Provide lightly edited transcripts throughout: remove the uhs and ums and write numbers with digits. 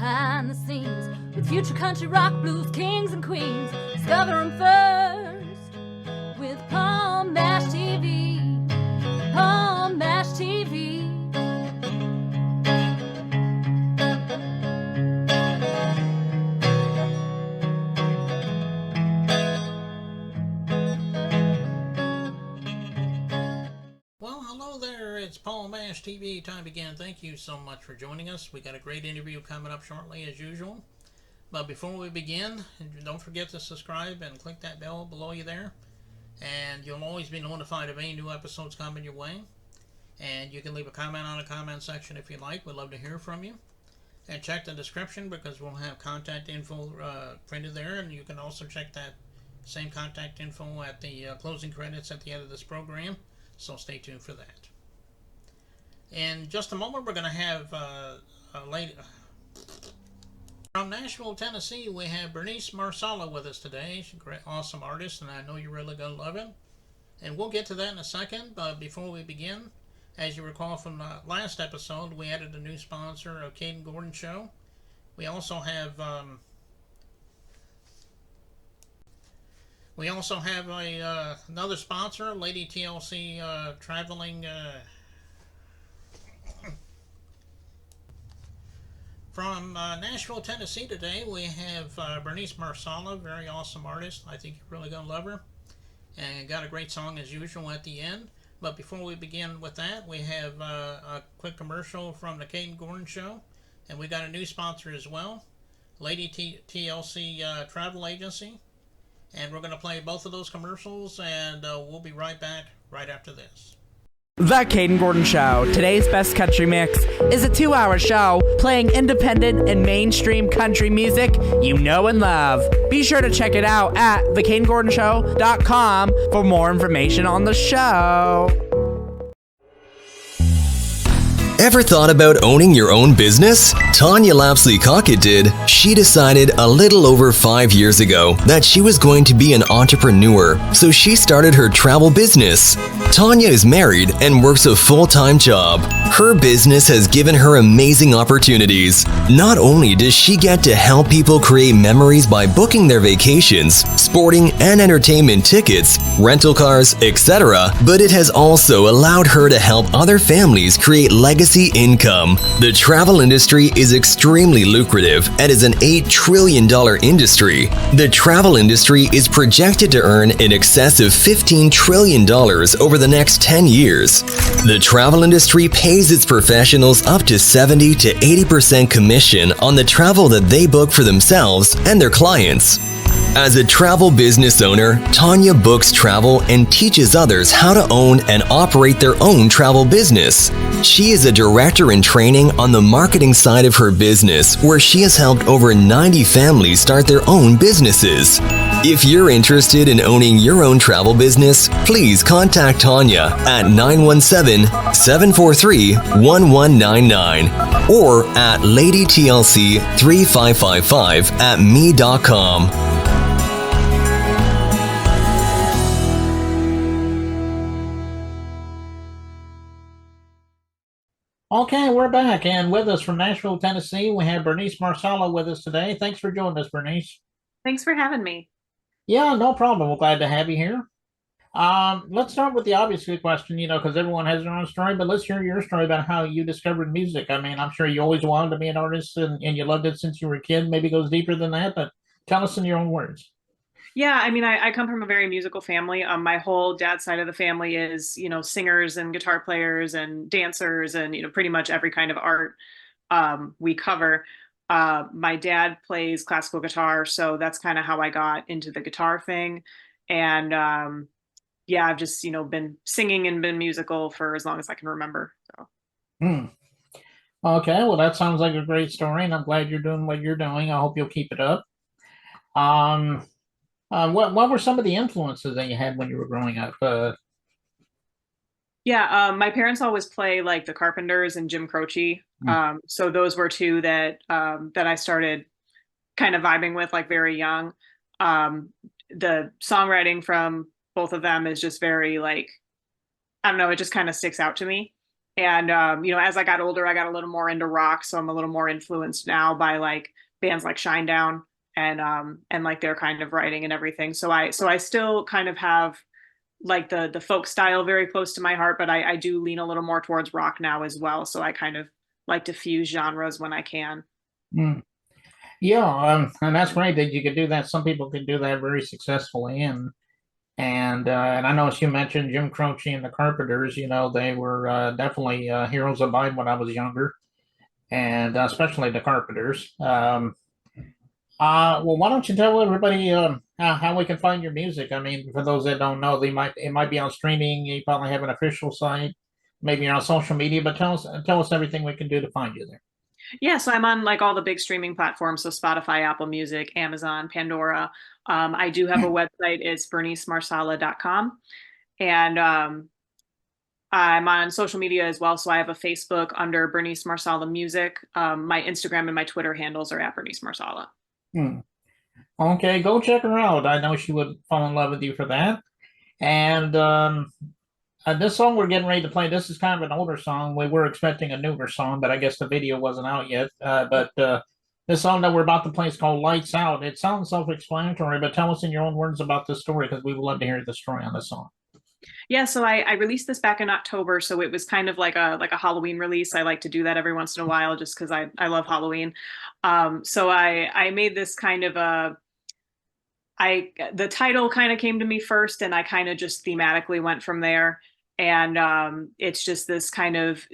behind the scenes with future country rock blues kings and queens. Discover them first with Palm Mash TV. Palm Mash TV. Well, hello there. It's Paul Mash TV time again. Thank you so much for joining us. We got a great interview coming up shortly as usual. But before we begin, don't forget to subscribe and click that bell below you there. And you'll always be notified of any new episodes coming your way. And you can leave a comment on the comment section if you like. We'd love to hear from you. And check the description because we'll have contact info printed there. And you can also check that same contact info at the closing credits at the end of this program. So stay tuned for that. In just a moment, we're going to have a lady from Nashville, Tennessee. We have Bernice Marsala with us today. She's a great, awesome artist, and I know you're really going to love it. And we'll get to that in a second. But before we begin, as you recall from the last episode, we added a new sponsor, of Caden Gordon Show. We also have another sponsor, Lady TLC Traveling. From Nashville, Tennessee today, we have Bernice Marsala, very awesome artist. I think you're really going to love her. And got a great song as usual at the end. But before we begin with that, we have a quick commercial from the Caden Gordon Show. And we got a new sponsor as well, Lady TLC Travel Agency. And we're going to play both of those commercials, and we'll be right back right after this. The Caden Gordon Show, today's best country mix, is a 2-hour show playing independent and mainstream country music you know and love. Be sure to check it out at thecadengordonshow.com for more information on the show. Ever thought about owning your own business? Tanya Lapsley-Cockett did. She decided a little over 5 years ago that she was going to be an entrepreneur, so she started her travel business. Tanya is married and works a full-time job. Her business has given her amazing opportunities. Not only does she get to help people create memories by booking their vacations, sporting and entertainment tickets, rental cars, etc., but it has also allowed her to help other families create legacy income. The travel industry is extremely lucrative and is an $8 trillion industry. The travel industry is projected to earn in excess of $15 trillion over the next 10 years. The travel industry pays its professionals up to 70 to 80% commission on the travel that they book for themselves and their clients. As a travel business owner, Tanya books travel and teaches others how to own and operate their own travel business. She is a director in training on the marketing side of her business, where she has helped over 90 families start their own businesses. If you're interested in owning your own travel business, please contact Tanya at 917-743-1199 or at ladytlc3555@me.com. Okay, we're back, and with us from Nashville, Tennessee, we have Bernice Marsala with us today. Thanks for joining us, Bernice. Thanks for having me. Yeah, no problem. We're glad to have you here. Let's start with the obvious question, because everyone has their own story, but let's hear your story about how you discovered music. I mean, I'm sure you always wanted to be an artist and you loved it since you were a kid. Maybe it goes deeper than that, but tell us in your own words. Yeah, I mean, I come from a very musical family. My whole dad's side of the family is, singers and guitar players and dancers and, pretty much every kind of art we cover. My dad plays classical guitar, so that's kind of how I got into the guitar thing. And yeah, I've just, been singing and been musical for as long as I can remember. So. Okay, well, that sounds like a great story, and I'm glad you're doing what you're doing. I hope you'll keep it up. What were some of the influences that you had when you were growing up? Yeah, my parents always play like the Carpenters and Jim Croce. So those were two that I started kind of vibing with like very young. The songwriting from both of them is just very like, I don't know, it just kind of sticks out to me. And as I got older, I got a little more into rock, so I'm a little more influenced now by like bands like Shinedown and like their kind of writing and everything. So I still kind of have like the folk style very close to my heart, but I do lean a little more towards rock now as well. So I kind of like to fuse genres when I can. Mm. Yeah, and that's great that you could do that. Some people can do that very successfully, and I know as you mentioned Jim Croce and the Carpenters. They were definitely heroes of mine when I was younger, and especially the Carpenters. Well, why don't you tell everybody how we can find your music? I mean, for those that don't know, it might be on streaming. You probably have an official site, maybe you're on social media. But tell us everything we can do to find you there. Yeah, so I'm on like all the big streaming platforms, so Spotify, Apple Music, Amazon, Pandora. I do have a website, it's bernicemarsala.com. And I'm on social media as well. So I have a Facebook under Bernice Marsala Music. My Instagram and my Twitter handles are at Bernice Marsala. Hmm. Okay, go check her out. I know she would fall in love with you for that. And this song we're getting ready to play, this is kind of an older song. We were expecting a newer song, but I guess the video wasn't out yet. But this song that we're about to play is called Lights Out. It sounds self-explanatory, but tell us in your own words about this story, because we would love to hear the story on this song. Yeah, so I released this back in October, so it was kind of like a Halloween release. I like to do that every once in a while just because I love Halloween. So I made this kind of the title kind of came to me first, and I kind of just thematically went from there. And it's just this kind of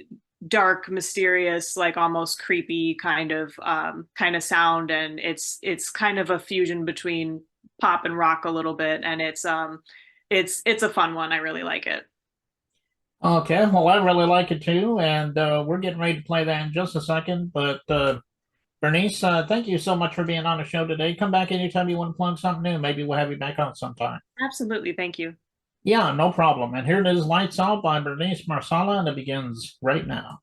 dark, mysterious, like almost creepy kind of sound, and it's kind of a fusion between pop and rock a little bit, and it's a fun one. I really like it. Okay, well, I really like it too, and we're getting ready to play that in just a second. But Bernice, thank you so much for being on the show today. Come back anytime you want to plug something new. Maybe we'll have you back on sometime. Absolutely. Thank you. Yeah, no problem. And here it is, Lights Out by Bernice Marsala, and it begins right now.